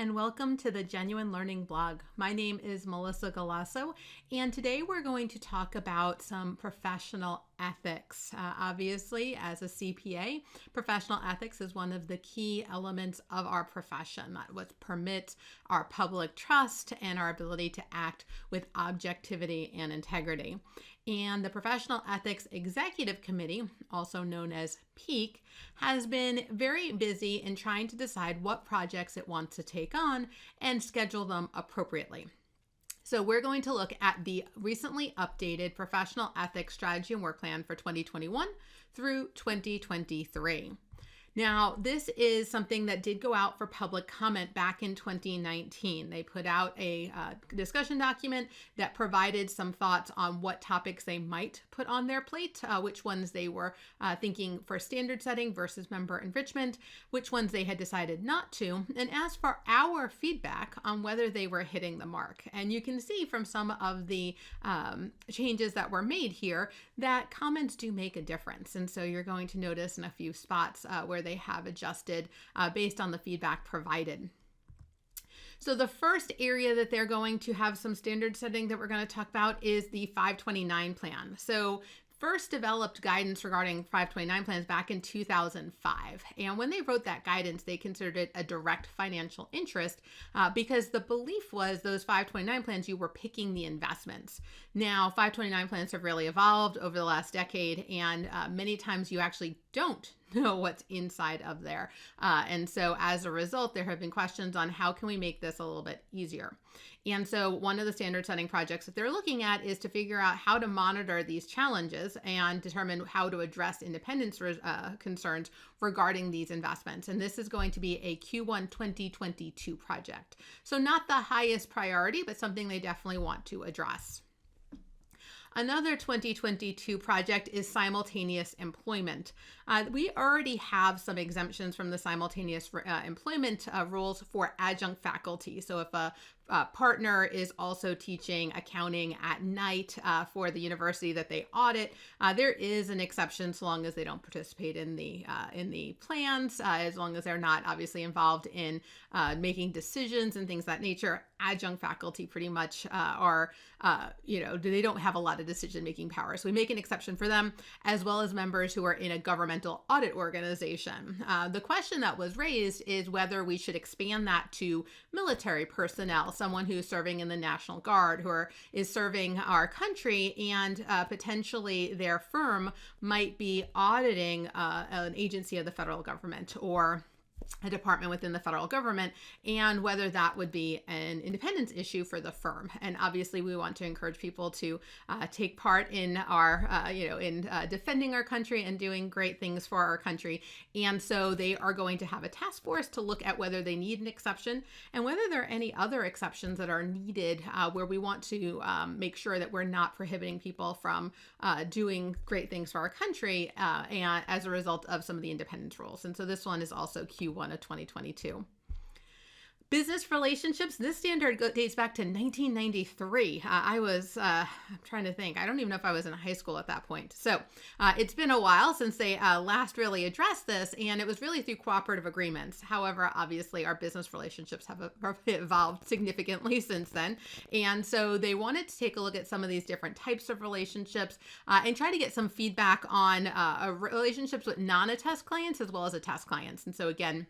and welcome to the Genuine Learning blog. My name is Melissa Galasso, and today we're going to talk about some professional ethics. Obviously, as a CPA, professional ethics is one of the key elements of our profession. That what permits our public trust and our ability to act with objectivity and integrity. And the Professional Ethics Executive Committee, also known as PEEC, has been very busy in trying to decide what projects it wants to take on and schedule them appropriately. So we're going to look at the recently updated Professional Ethics Strategy and Work Plan for 2021 through 2023. Now, this is something that did go out for public comment back in 2019. They put out a discussion document that provided some thoughts on what topics they might put on their plate, which ones they were thinking for standard setting versus member enrichment, which ones they had decided not to, and asked for our feedback on whether they were hitting the mark. And you can see from some of the changes that were made here that comments do make a difference. And so you're going to notice in a few spots where they have adjusted based on the feedback provided. So the first area that they're going to have some standard setting that we're going to talk about is the 529 plan. So first developed guidance regarding 529 plans back in 2005. And when they wrote that guidance, they considered it a direct financial interest because the belief was those 529 plans, you were picking the investments. Now, 529 plans have really evolved over the last decade, and many times you actually don't know what's inside of there. And so as a result, there have been questions on how can we make this a little bit easier. And so one of the standard setting projects that they're looking at is to figure out how to monitor these challenges and determine how to address independence concerns regarding these investments. And this is going to be a Q1 2022 project. So not the highest priority, but something they definitely want to address. Another 2022 project is simultaneous employment. We already have some exemptions from the simultaneous employment rules for adjunct faculty. So if a partner is also teaching accounting at night for the university that they audit, there is an exception so long as they don't participate in the plans, as long as they're not obviously involved in making decisions and things of that nature. Adjunct faculty pretty much they don't have a lot of decision-making power. So we make an exception for them, as well as members who are in a governmental audit organization. The question that was raised is whether we should expand that to military personnel, someone who's serving in the National Guard, is serving our country, and potentially their firm might be auditing an agency of the federal government or a department within the federal government, and whether that would be an independence issue for the firm. And obviously we want to encourage people to take part in our, defending our country and doing great things for our country. And so they are going to have a task force to look at whether they need an exception and whether there are any other exceptions that are needed where we want to make sure that we're not prohibiting people from doing great things for our country and as a result of some of the independence rules. And so this one is also Q1 of 2022. Business relationships. This standard dates back to 1993. I'm trying to think. I don't even know if I was in high school at that point. So it's been a while since they last really addressed this, and it was really through cooperative agreements. However, obviously our business relationships have evolved significantly since then. And so they wanted to take a look at some of these different types of relationships and try to get some feedback on relationships with non-attest clients as well as attest clients. And so again,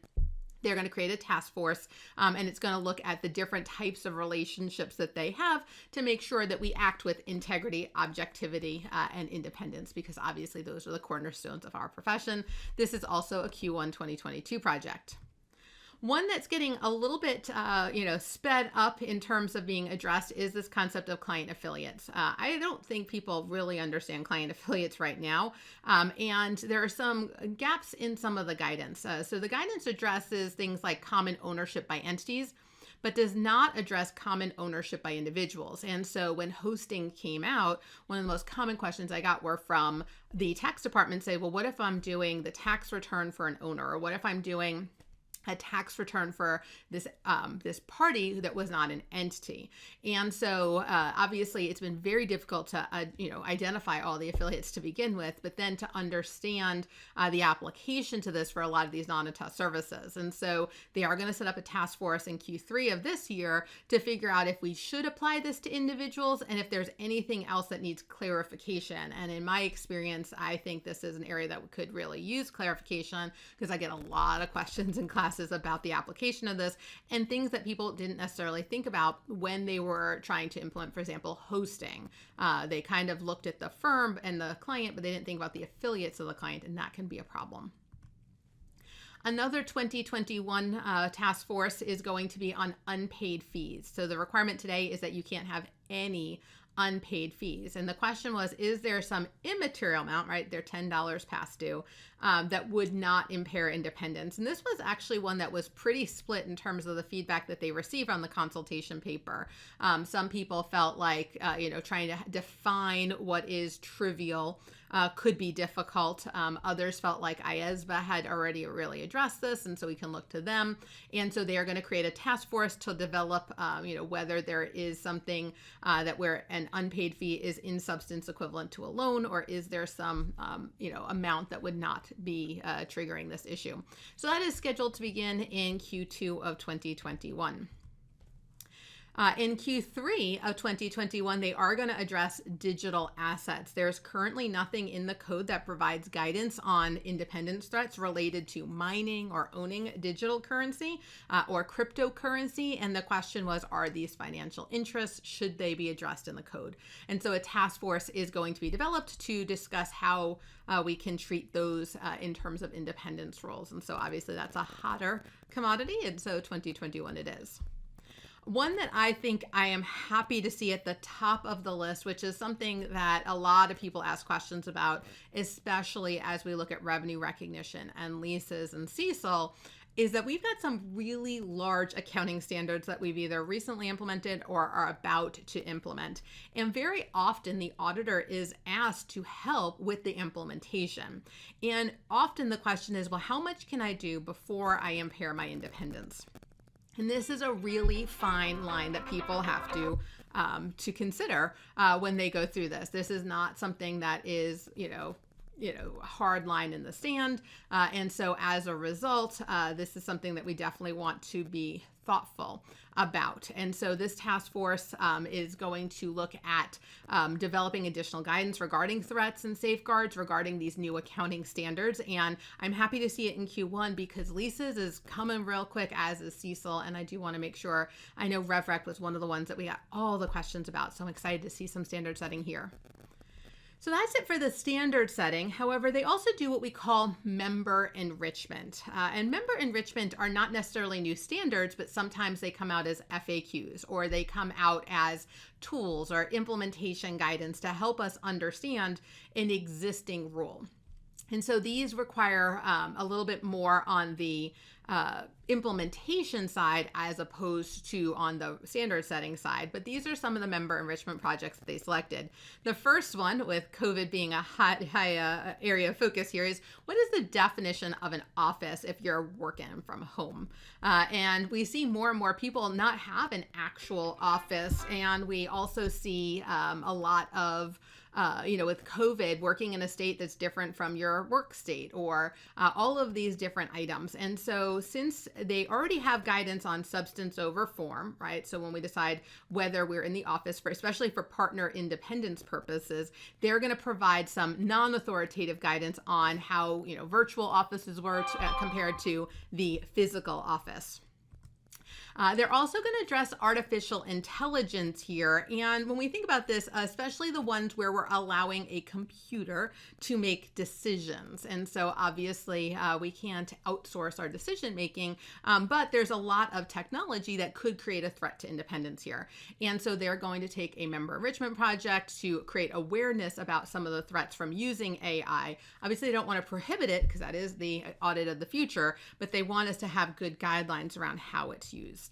they're going to create a task force and it's going to look at the different types of relationships that they have to make sure that we act with integrity, objectivity, and independence, because obviously those are the cornerstones of our profession. This is also a Q1 2022 project. One that's getting a little bit, sped up in terms of being addressed is this concept of client affiliates. I don't think people really understand client affiliates right now, and there are some gaps in some of the guidance. So the guidance addresses things like common ownership by entities, but does not address common ownership by individuals. And so when hosting came out, one of the most common questions I got were from the tax department say, well, what if I'm doing the tax return for an owner? Or what if I'm doing a tax return for this this party that was not an entity. And so obviously it's been very difficult to identify all the affiliates to begin with, but then to understand the application to this for a lot of these non-attest services. And so they are going to set up a task force in Q3 of this year to figure out if we should apply this to individuals and if there's anything else that needs clarification. And in my experience, I think this is an area that could really use clarification, because I get a lot of questions in classes about the application of this and things that people didn't necessarily think about when they were trying to implement, for example, hosting. They kind of looked at the firm and the client, but they didn't think about the affiliates of the client, and that can be a problem. Another 2021 task force is going to be on unpaid fees. So the requirement today is that you can't have any unpaid fees. And the question was, is there some immaterial amount, right? They're $10 past due, that would not impair independence. And this was actually one that was pretty split in terms of the feedback that they received on the consultation paper. Some people felt like, trying to define what is trivial could be difficult. Others felt like AICPA had already really addressed this, and so we can look to them. And so they are going to create a task force to develop, whether there is something that where an unpaid fee is in substance equivalent to a loan, or is there some, amount that would not be triggering this issue. So that is scheduled to begin in Q2 of 2021. In Q3 of 2021, they are going to address digital assets. There's currently nothing in the code that provides guidance on independence threats related to mining or owning digital currency or cryptocurrency. And the question was, are these financial interests? Should they be addressed in the code? And so a task force is going to be developed to discuss how we can treat those in terms of independence rules. And so obviously that's a hotter commodity. And so 2021 it is. One that I think I am happy to see at the top of the list, which is something that a lot of people ask questions about, especially as we look at revenue recognition and leases and CECL, is that we've got some really large accounting standards that we've either recently implemented or are about to implement. And very often the auditor is asked to help with the implementation. And often the question is, well, how much can I do before I impair my independence? And this is a really fine line that people have to consider when they go through this. This is not something that is, hard line in the sand. And so as a result, this is something that we definitely want to be thoughtful about. And so this task force is going to look at developing additional guidance regarding threats and safeguards regarding these new accounting standards. And I'm happy to see it in Q1 because leases is coming real quick, as is CECL. And I do want to make sure, I know RevRec was one of the ones that we got all the questions about. So I'm excited to see some standard setting here. So that's it for the standard setting. However, they also do what we call member enrichment. And member enrichment are not necessarily new standards, but sometimes they come out as FAQs, or they come out as tools or implementation guidance to help us understand an existing rule. And so these require a little bit more on the implementation side as opposed to on the standard setting side. But these are some of the member enrichment projects that they selected. The first one, with COVID being a high area of focus here, is what is the definition of an office if you're working from home? And we see more and more people not have an actual office. And we also see a lot of with COVID, working in a state that's different from your work state, or all of these different items. And so since they already have guidance on substance over form, right? So when we decide whether we're in the office, for especially for partner independence purposes, they're going to provide some non-authoritative guidance on how, virtual offices work compared to the physical office. They're also going to address artificial intelligence here. And when we think about this, especially the ones where we're allowing a computer to make decisions. And so obviously we can't outsource our decision making, but there's a lot of technology that could create a threat to independence here. And so they're going to take a member enrichment project to create awareness about some of the threats from using AI. Obviously, they don't want to prohibit it because that is the audit of the future, but they want us to have good guidelines around how it's used.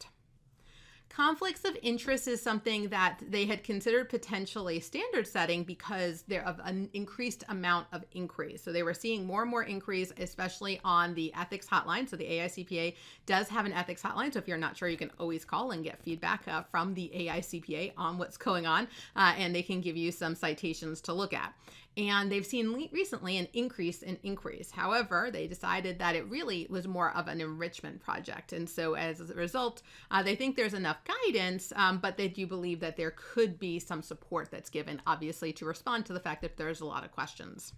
Conflicts of interest is something that they had considered potentially standard setting because they're of an increased amount of inquiries. So they were seeing more and more inquiries, especially on the ethics hotline. So the AICPA does have an ethics hotline. So if you're not sure, you can always call and get feedback from the AICPA on what's going on, and they can give you some citations to look at. And they've seen recently an increase in inquiries. However, they decided that it really was more of an enrichment project. And so as a result, they think there's enough guidance, but they do believe that there could be some support that's given, obviously, to respond to the fact that there's a lot of questions.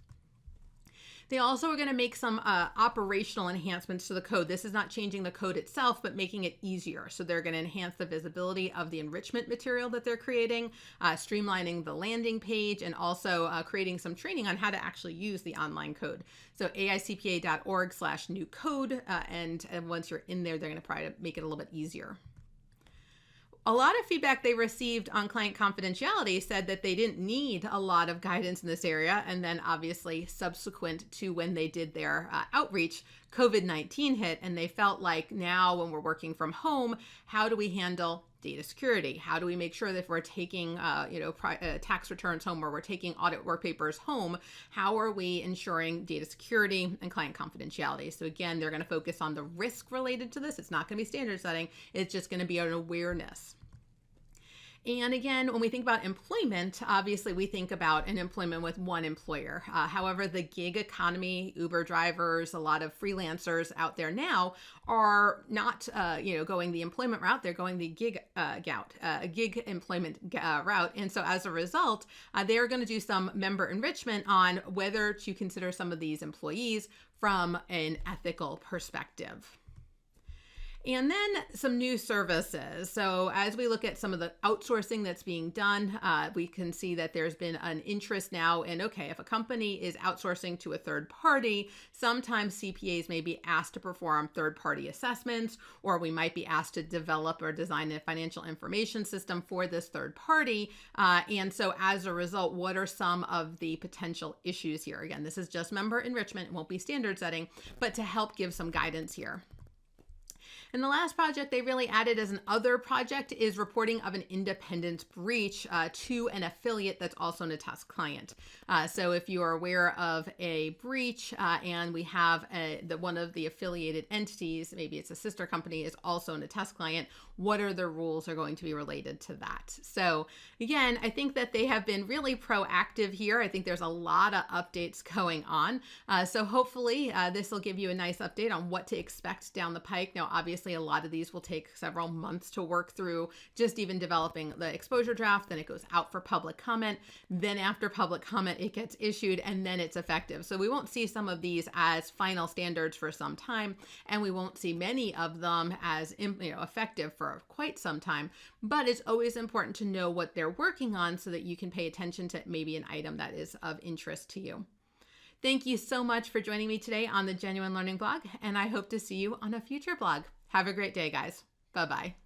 They also are going to make some operational enhancements to the code. This is not changing the code itself, but making it easier. So they're going to enhance the visibility of the enrichment material that they're creating, streamlining the landing page, and also creating some training on how to actually use the online code. So aicpa.org/new code. And once you're in there, they're going to try to make it a little bit easier. A lot of feedback they received on client confidentiality said that they didn't need a lot of guidance in this area. And then obviously subsequent to when they did their outreach, COVID-19 hit, and they felt like now when we're working from home, how do we handle data security? How do we make sure that if we're taking tax returns home, or we're taking audit work papers home, how are we ensuring data security and client confidentiality? So again, they're going to focus on the risk related to this. It's not going to be standard setting. It's just going to be an awareness. And again, when we think about employment, obviously we think about an employment with one employer. However, the gig economy, Uber drivers, a lot of freelancers out there now are not, going the employment route. They're going the gig employment route. And so as a result, they're going to do some member enrichment on whether to consider some of these employees from an ethical perspective. And then some new services. So as we look at some of the outsourcing that's being done, we can see that there's been an interest now in, okay, if a company is outsourcing to a third party, sometimes CPAs may be asked to perform third-party assessments, or we might be asked to develop or design a financial information system for this third party. And so as a result, what are some of the potential issues here? Again, this is just member enrichment. It won't be standard setting, but to help give some guidance here. And the last project they really added as an other project is reporting of an independence breach to an affiliate that's also an attest client. So if you are aware of a breach and we have one of the affiliated entities, maybe it's a sister company, is also an attest client, what are the rules are going to be related to that? So again, I think that they have been really proactive here. I think there's a lot of updates going on. So hopefully this will give you a nice update on what to expect down the pike. Now, obviously, a lot of these will take several months to work through, just even developing the exposure draft. Then it goes out for public comment. Then after public comment, it gets issued and then it's effective. So we won't see some of these as final standards for some time, and we won't see many of them as effective for quite some time. But it's always important to know what they're working on so that you can pay attention to maybe an item that is of interest to you. Thank you so much for joining me today on the Genuine Learning blog, and I hope to see you on a future blog. Have a great day, guys. Bye-bye.